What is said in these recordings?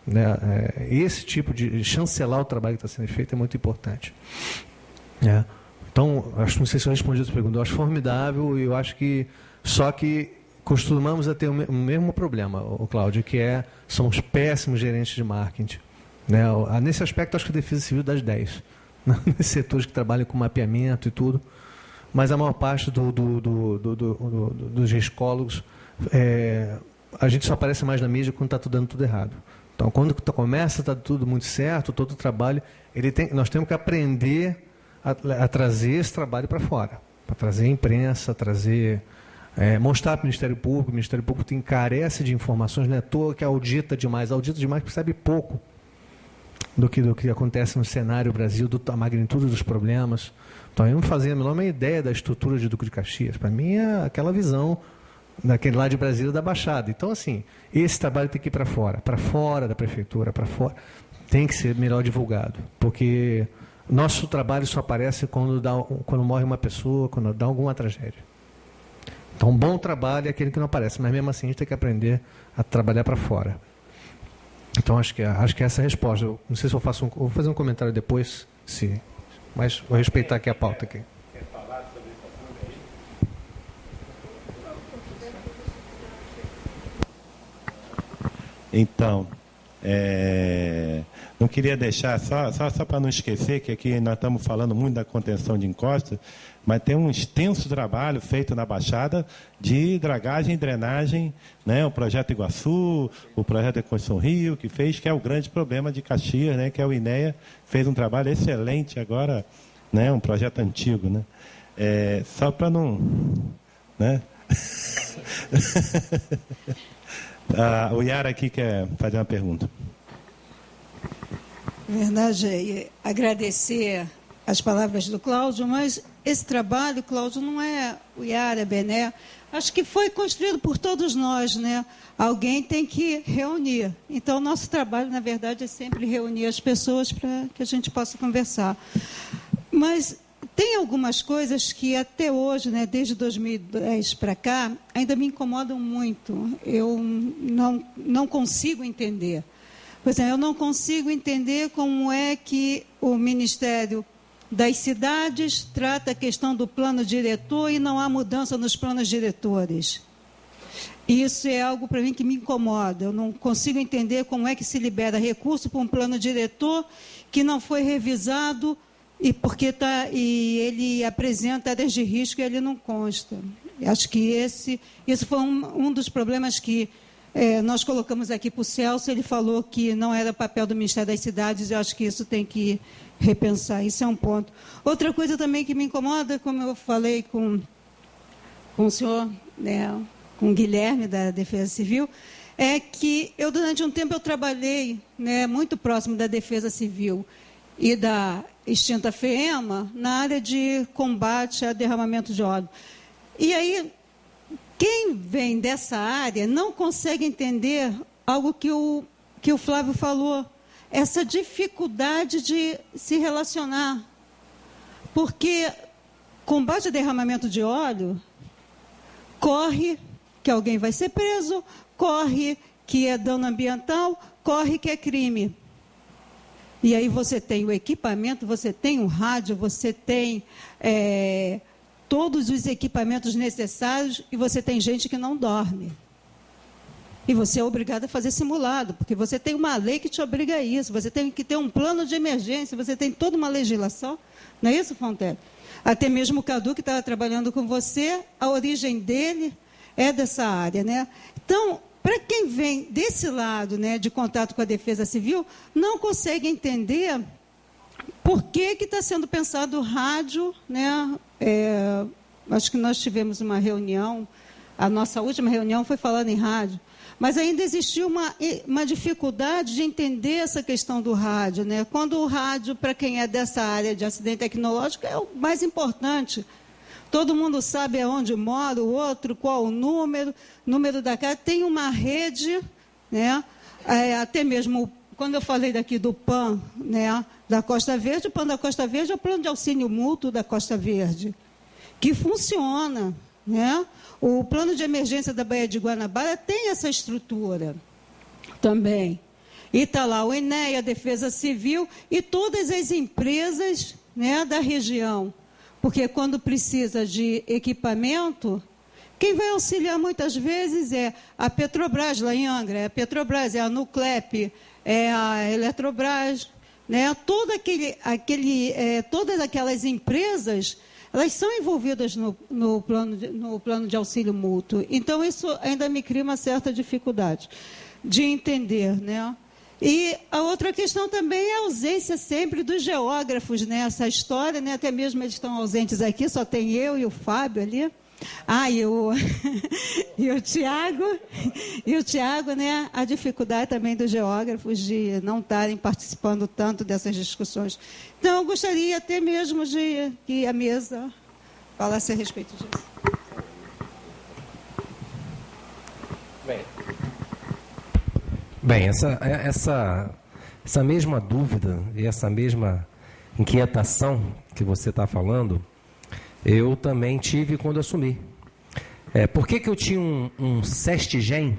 Né? Esse tipo de chancelar o trabalho que está sendo feito é muito importante. Né? Então, não sei se eu respondi a sua pergunta, eu acho formidável e eu acho que só que costumamos a ter o mesmo problema, Cláudio, que são os péssimos gerentes de marketing. Né? Nesse aspecto, acho que a Defesa Civil das 10, nesses setores que trabalham com mapeamento e tudo, mas a maior parte dos psicólogos, a gente só aparece mais na mídia quando está tudo dando tudo errado. Então, quando começa a estar tudo muito certo, todo o trabalho, nós temos que aprender a trazer esse trabalho para fora, para trazer a imprensa, mostrar para o Ministério Público carece de informações, não é à toa que audita demais percebe pouco do que acontece no cenário Brasil, da magnitude dos problemas. Então, eu não fazia a menor ideia da estrutura de Duque de Caxias. Para mim, é aquela visão daquele lá de Brasília da Baixada. Então, assim, esse trabalho tem que ir para fora da prefeitura, para fora, tem que ser melhor divulgado, porque nosso trabalho só aparece quando morre uma pessoa, quando dá alguma tragédia. Então, um bom trabalho é aquele que não aparece, mas mesmo assim a gente tem que aprender a trabalhar para fora. Então, acho que essa é a resposta. Eu não sei se eu vou fazer um comentário depois, mas vou respeitar aqui a pauta. Aqui. Quer falar sobre esse assunto aí? Então, não queria deixar, só para não esquecer, que aqui nós estamos falando muito da contenção de encostas, mas tem um extenso trabalho feito na Baixada de dragagem e drenagem, né? O Projeto Iguaçu, o Projeto Reconstrução Rio, que é o grande problema de Caxias, né? Que é o INEA, fez um trabalho excelente agora, né? Um projeto antigo, né? Só para não... Né? O Yara aqui quer fazer uma pergunta. Na verdade, agradecer as palavras do Cláudio, mas esse trabalho, Cláudio, não é o Yara, Bené, acho que foi construído por todos nós, né? Alguém tem que reunir. Então, nosso trabalho, na verdade, é sempre reunir as pessoas para que a gente possa conversar. Mas tem algumas coisas que até hoje, né, desde 2010 para cá, ainda me incomodam muito. Eu não consigo entender. Por exemplo, eu não consigo entender como é que o Ministério das Cidades trata a questão do plano diretor e não há mudança nos planos diretores. Isso é algo para mim que me incomoda. Eu não consigo entender como é que se libera recurso para um plano diretor que não foi revisado e ele apresenta áreas de risco e ele não consta. Acho que isso foi um dos problemas que nós colocamos aqui para o Celso. Ele falou que não era papel do Ministério das Cidades, eu acho que isso tem que repensar, isso é um ponto. Outra coisa também que me incomoda, como eu falei com o senhor, né, com o Guilherme da Defesa Civil, é que durante um tempo eu trabalhei, né, muito próximo da Defesa Civil e da extinta FEEMA na área de combate a derramamento de óleo. E aí, quem vem dessa área não consegue entender algo que o Flávio falou, essa dificuldade de se relacionar. Porque combate a derramamento de óleo, corre que alguém vai ser preso, corre que é dano ambiental, corre que é crime. E aí você tem o equipamento, você tem o rádio, você tem todos os equipamentos necessários e você tem gente que não dorme. E você é obrigado a fazer simulado, porque você tem uma lei que te obriga a isso, você tem que ter um plano de emergência, você tem toda uma legislação, não é isso, Fonte? Até mesmo o Cadu, que estava trabalhando com você, a origem dele é dessa área, né? Então, para quem vem desse lado, né, de contato com a Defesa Civil, não consegue entender por que está sendo pensado o rádio, né? Acho que nós tivemos uma reunião, a nossa última reunião foi falando em rádio, mas ainda existiu uma dificuldade de entender essa questão do rádio, né? Quando o rádio, para quem é dessa área de acidente tecnológico, é o mais importante. Todo mundo sabe aonde mora o outro, qual o número da casa. Tem uma rede, né? Até mesmo, quando eu falei daqui do PAN, né, da Costa Verde, o PAN da Costa Verde é o plano de auxílio mútuo da Costa Verde, que funciona, né? O plano de emergência da Baía de Guanabara tem essa estrutura também. E está lá o INEA, a Defesa Civil e todas as empresas, né, da região. Porque quando precisa de equipamento, quem vai auxiliar muitas vezes é a Petrobras, lá em Angra, é a Petrobras, é a Nuclep, é a Eletrobras, né? Todas aquelas empresas, elas são envolvidas no plano de auxílio mútuo. Então, isso ainda me cria uma certa dificuldade de entender, né? E a outra questão também é a ausência sempre dos geógrafos, né? Essa história, né? Até mesmo eles estão ausentes aqui, só tem eu e o Fábio ali. E o Tiago, né? A dificuldade também dos geógrafos de não estarem participando tanto dessas discussões. Então, eu gostaria até mesmo de que a mesa falasse a respeito disso. Bem, essa mesma dúvida e essa mesma inquietação que você está falando, eu também tive quando assumi. Por que eu tinha um SESTGEM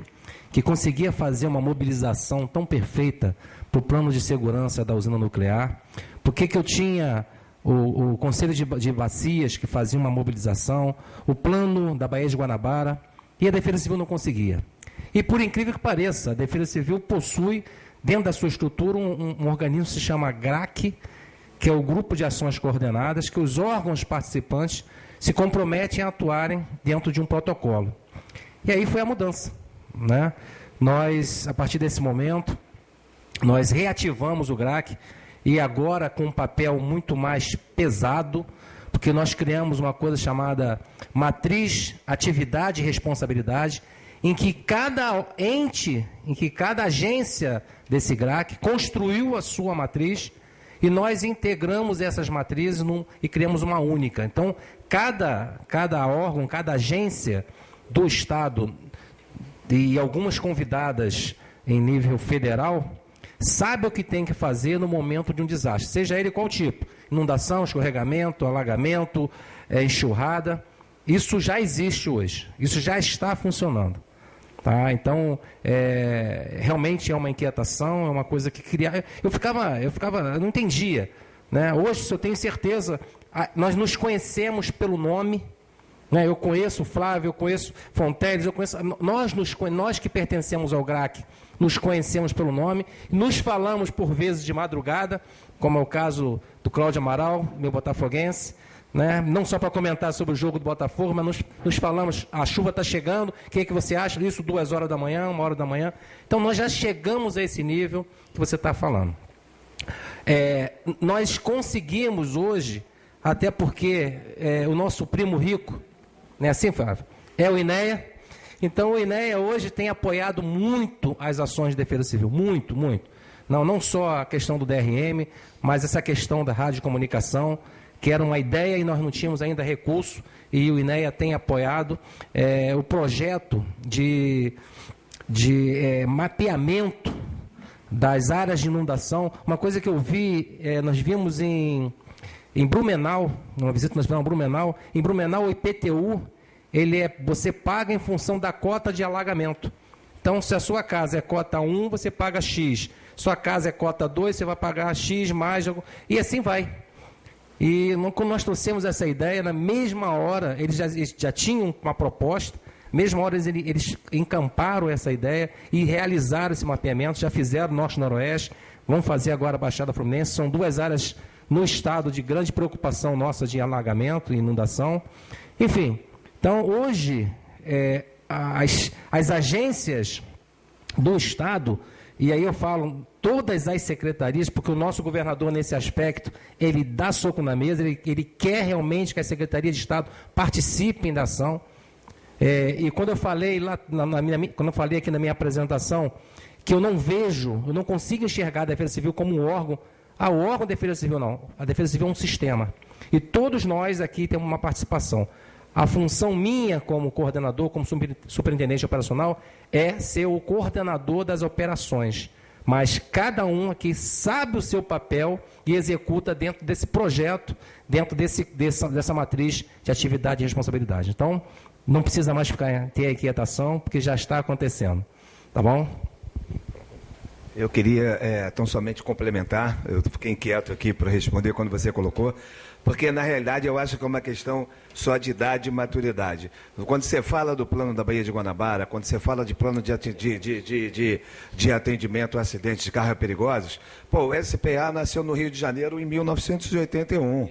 que conseguia fazer uma mobilização tão perfeita para o plano de segurança da usina nuclear? Por que eu tinha o Conselho de Bacias que fazia uma mobilização, o plano da Baía de Guanabara, e a Defesa Civil não conseguia? E, por incrível que pareça, a Defesa Civil possui, dentro da sua estrutura, um organismo que se chama GRAC, que é o Grupo de Ações Coordenadas, que os órgãos participantes se comprometem a atuarem dentro de um protocolo. E aí foi a mudança, né? Nós, a partir desse momento, nós reativamos o GRAC, e agora com um papel muito mais pesado, porque nós criamos uma coisa chamada Matriz, Atividade e Responsabilidade, em que cada ente, em que cada agência desse GRAC construiu a sua matriz e nós integramos essas matrizes e criamos uma única. Então, cada órgão, cada agência do Estado e algumas convidadas em nível federal sabe o que tem que fazer no momento de um desastre, seja ele qual tipo, inundação, escorregamento, alagamento, enxurrada. Isso já existe hoje, isso já está funcionando. Tá? Então, realmente é uma inquietação, é uma coisa que cria... Eu não entendia. Né? Hoje, eu tenho certeza, nós nos conhecemos pelo nome, né? Eu conheço o Flávio, eu conheço Fonteles, nós que pertencemos ao GRAC, nos conhecemos pelo nome, nos falamos por vezes de madrugada, como é o caso do Cláudio Amaral, meu botafoguense, né? Não só para comentar sobre o jogo do Botafogo, mas nos falamos, a chuva está chegando, o que você acha disso? 2 horas da manhã, 1 hora da manhã. Então, nós já chegamos a esse nível que você está falando. Nós conseguimos hoje, até porque o nosso primo rico, não é assim, Flávio? É o INEA. Então, o INEA hoje tem apoiado muito as ações de defesa civil, muito, muito. Não só a questão do DRM, mas essa questão da radiocomunicação, que era uma ideia e nós não tínhamos ainda recurso, e o INEA tem apoiado o projeto de mapeamento das áreas de inundação. Uma coisa que eu vi, nós vimos em Blumenau, numa visita que nós fizemos em Blumenau. Em Blumenau, o IPTU, você paga em função da cota de alagamento. Então, se a sua casa é cota 1, você paga X. Sua casa é cota 2, você vai pagar X mais, e assim vai. E quando nós trouxemos essa ideia, na mesma hora, eles já tinham uma proposta, na mesma hora eles encamparam essa ideia e realizaram esse mapeamento, já fizeram Norte e Noroeste, vão fazer agora a Baixada Fluminense. São 2 áreas no estado de grande preocupação nossa de alagamento e inundação. Enfim, então hoje as agências do estado, e aí eu falo todas as secretarias, porque o nosso governador, nesse aspecto, ele dá soco na mesa, ele quer realmente que as secretarias de Estado participem da ação. E quando eu falei quando eu falei aqui na minha apresentação, que eu não consigo enxergar a Defesa Civil como um órgão, o órgão da Defesa Civil não, a Defesa Civil é um sistema. E todos nós aqui temos uma participação. A função minha como coordenador, como superintendente operacional, é ser o coordenador das operações. Mas cada um aqui sabe o seu papel e executa dentro desse projeto, dentro dessa matriz de atividade e responsabilidade. Então, não precisa mais ter a inquietação, porque já está acontecendo. Tá bom? Eu queria tão somente complementar, eu fiquei inquieto aqui para responder quando você colocou, porque na realidade eu acho que é uma questão só de idade e maturidade. Quando você fala do plano da Baía de Guanabara, quando você fala de plano de atendimento a acidentes de carros perigosos, o SPA nasceu no Rio de Janeiro em 1981.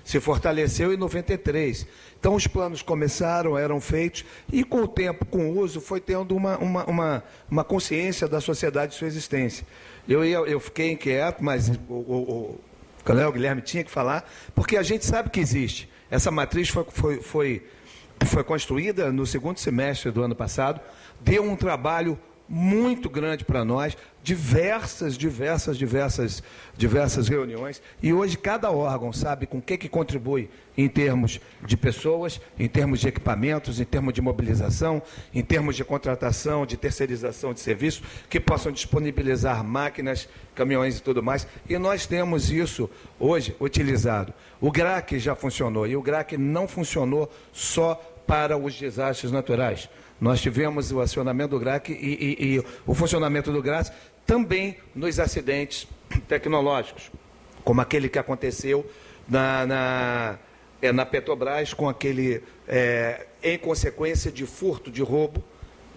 Se fortaleceu em 93. Então, os planos começaram, eram feitos, e com o tempo, com o uso, foi tendo uma consciência da sociedade de sua existência. Eu fiquei inquieto, mas o Coronel Guilherme tinha que falar, porque a gente sabe que existe. Essa matriz foi construída no segundo semestre do ano passado, deu um trabalho muito grande para nós, diversas reuniões, e hoje cada órgão sabe com o que contribui em termos de pessoas, em termos de equipamentos, em termos de mobilização, em termos de contratação, de terceirização de serviços, que possam disponibilizar máquinas, caminhões e tudo mais, e nós temos isso hoje utilizado. O GRAC já funcionou, e o GRAC não funcionou só para os desastres naturais. Nós tivemos o acionamento do GRAC e o funcionamento do GRAC também nos acidentes tecnológicos, como aquele que aconteceu na Petrobras, com aquele, em consequência de furto, de roubo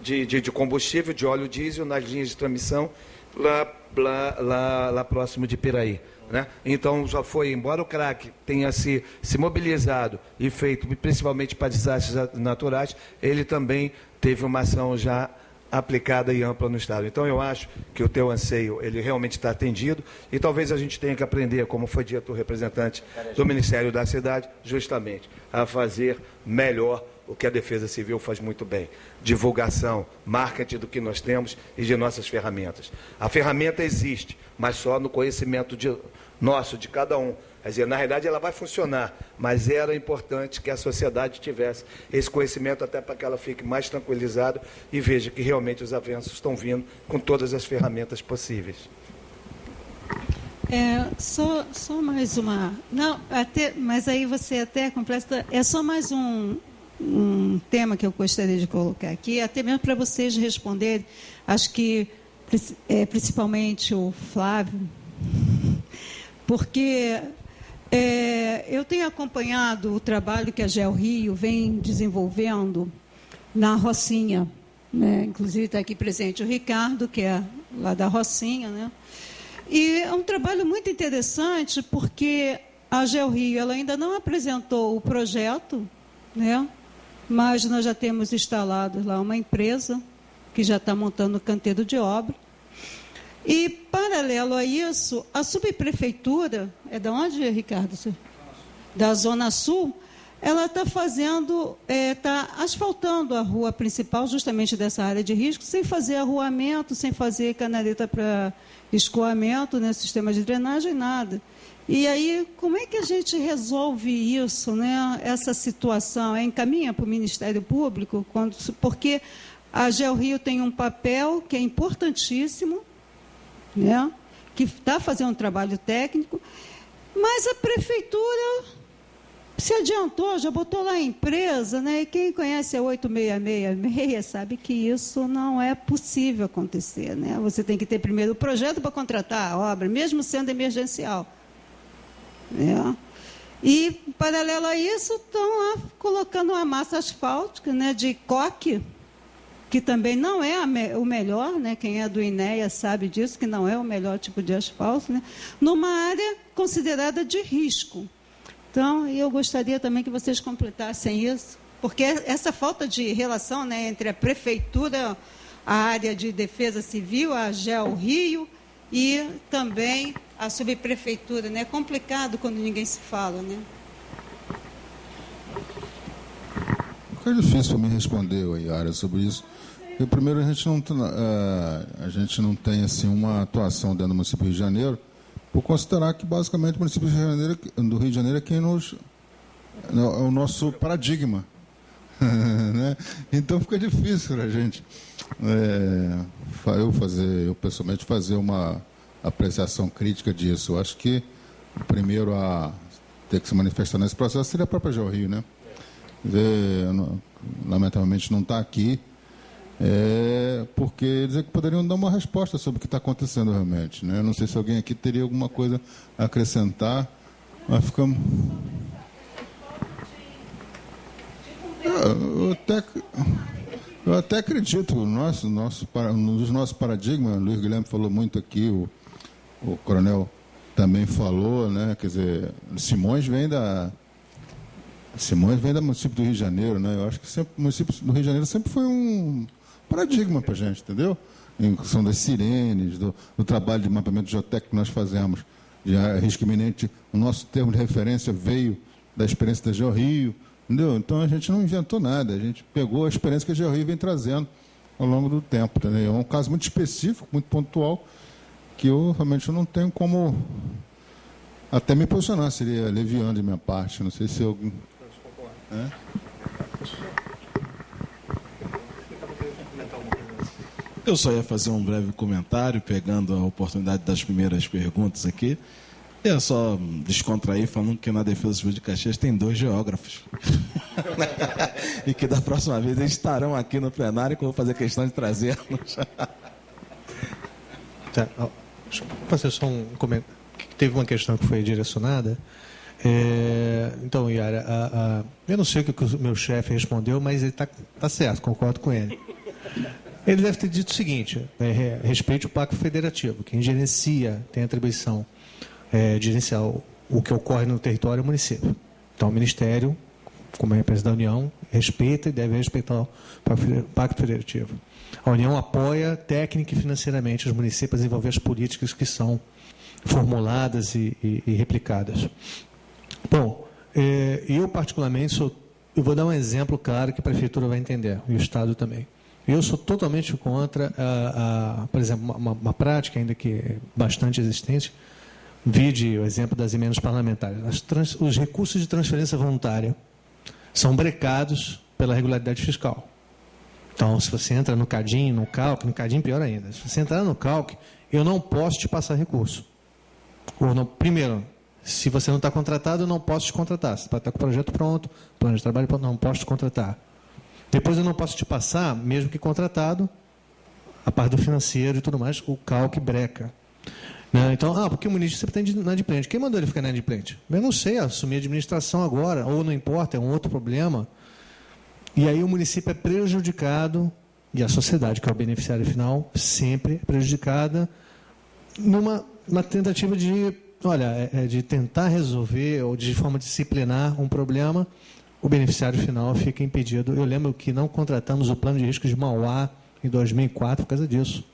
de combustível, de óleo diesel nas linhas de transmissão, lá próximo de Piraí. Né? Então, já foi, embora o CRAC tenha se mobilizado e feito principalmente para desastres naturais, ele também teve uma ação já aplicada e ampla no Estado. Então, eu acho que o teu anseio, ele realmente está atendido, e talvez a gente tenha que aprender, como foi dito o representante do Ministério da Cidade, justamente a fazer melhor o que a Defesa Civil faz muito bem. Divulgação, marketing do que nós temos e de nossas ferramentas. A ferramenta existe, mas só no conhecimento nosso, de cada um. Quer dizer, na realidade ela vai funcionar, mas era importante que a sociedade tivesse esse conhecimento até para que ela fique mais tranquilizada e veja que realmente os avanços estão vindo com todas as ferramentas possíveis. Só mais uma... Não, mas aí você até completa... É só mais um tema que eu gostaria de colocar aqui, até mesmo para vocês responderem, acho que principalmente o Flávio, porque eu tenho acompanhado o trabalho que a GeoRio vem desenvolvendo na Rocinha, né? Inclusive está aqui presente o Ricardo, que é lá da Rocinha, né? E é um trabalho muito interessante, porque a GeoRio ela ainda não apresentou o projeto, né? Mas nós já temos instalado lá uma empresa que já está montando o canteiro de obra. E, paralelo a isso, a subprefeitura, é de onde, Ricardo? Da Zona Sul, ela está está asfaltando a rua principal, justamente dessa área de risco, sem fazer arruamento, sem fazer canaleta para escoamento, né, sistema de drenagem, nada. E aí, como é que a gente resolve isso, né, essa situação? Encaminha para o Ministério Público? Porque a GeoRio tem um papel que é importantíssimo, né, que está fazendo um trabalho técnico, mas a prefeitura se adiantou, já botou lá a empresa, né, e quem conhece a 8666 sabe que isso não é possível acontecer, né? Você tem que ter primeiro o projeto para contratar a obra, mesmo sendo emergencial. Né? E, paralelo a isso, estão lá colocando uma massa asfáltica, né, de coque, que também não é o melhor, né? Quem é do INEA sabe disso, que não é o melhor tipo de asfalto, né? Numa área considerada de risco. Então, eu gostaria também que vocês completassem isso, porque essa falta de relação, né, entre a prefeitura, a área de defesa civil, a GeoRio, e também a subprefeitura, né? É complicado quando ninguém se fala, né? É difícil me responder, Yara, sobre isso. Porque, primeiro, a gente não tem assim, uma atuação dentro do município do Rio de Janeiro, por considerar que, basicamente, o município do Rio de Janeiro é quem é o nosso paradigma. Né? Então, fica difícil para a gente, eu pessoalmente, fazer uma apreciação crítica disso. Eu acho que o primeiro a ter que se manifestar nesse processo seria a própria GeoRio, né? Lamentavelmente não está aqui. porque eles é que poderiam dar uma resposta sobre o que está acontecendo realmente, né? Eu não sei se alguém aqui teria alguma coisa a acrescentar, mas ficamos... Eu até acredito, um dos nossos paradigmas, o Luiz Guilherme falou muito aqui, o coronel também falou, né? Quer dizer, Simões vem do município do Rio de Janeiro, né? Eu acho que sempre, o município do Rio de Janeiro sempre foi um paradigma para a gente, entendeu? Em questão das sirenes, do trabalho de mapeamento geotécnico que nós fazemos, de risco iminente. O nosso termo de referência veio da experiência da GeoRio, entendeu? Então a gente não inventou nada, a gente pegou a experiência que a GeoRio vem trazendo ao longo do tempo, entendeu? É um caso muito específico, muito pontual, que eu realmente não tenho como até me posicionar, seria leviano de minha parte, não sei se eu... Eu só ia fazer um breve comentário, pegando a oportunidade das primeiras perguntas aqui. É só descontrair, falando que na Defesa Civil de Caxias tem 2 geógrafos. E que da próxima vez eles estarão aqui no plenário, que eu vou fazer questão de trazê-los. Tá, deixa eu fazer só um comentário. Teve uma questão que foi direcionada. Então, Yara, eu não sei o que o meu chefe respondeu, mas ele está certo, concordo com ele. Ele deve ter dito o seguinte: respeite o pacto federativo. Quem gerencia, tem atribuição de gerenciar o que ocorre no território é o município. Então, o Ministério, como representante da União, respeita e deve respeitar o pacto federativo. A União apoia técnica e financeiramente os municípios a desenvolver as políticas que são formuladas e replicadas. Bom, eu particularmente eu vou dar um exemplo claro que a Prefeitura vai entender, e o Estado também. Eu sou totalmente contra, por exemplo, uma prática ainda que é bastante existente, vide o exemplo das emendas parlamentares. Os recursos de transferência voluntária são brecados pela regularidade fiscal. Então, se você entra no CADIM, no CALC, no CADIM pior ainda, se você entrar no CALC, eu não posso te passar recurso. Primeiro, se você não está contratado, eu não posso te contratar. Você pode estar com o projeto pronto, plano de trabalho pronto, não posso te contratar. Depois eu não posso te passar, mesmo que contratado, a parte do financeiro e tudo mais, o CALC breca. Né? Então, porque o município sempre tem inadimplente. Quem mandou ele ficar inadimplente? Eu não sei, assumir a administração agora, ou não importa, é um outro problema. E aí o município é prejudicado, e a sociedade, que é o beneficiário final, sempre é prejudicada numa tentativa de tentar resolver, ou de forma disciplinar um problema, o beneficiário final fica impedido. Eu lembro que não contratamos o plano de risco de Mauá em 2004 por causa disso.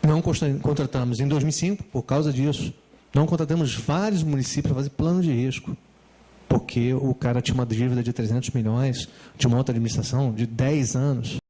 Não contratamos em 2005 por causa disso. Não contratamos vários municípios para fazer plano de risco, porque o cara tinha uma dívida de 300 milhões de uma outra administração de 10 anos.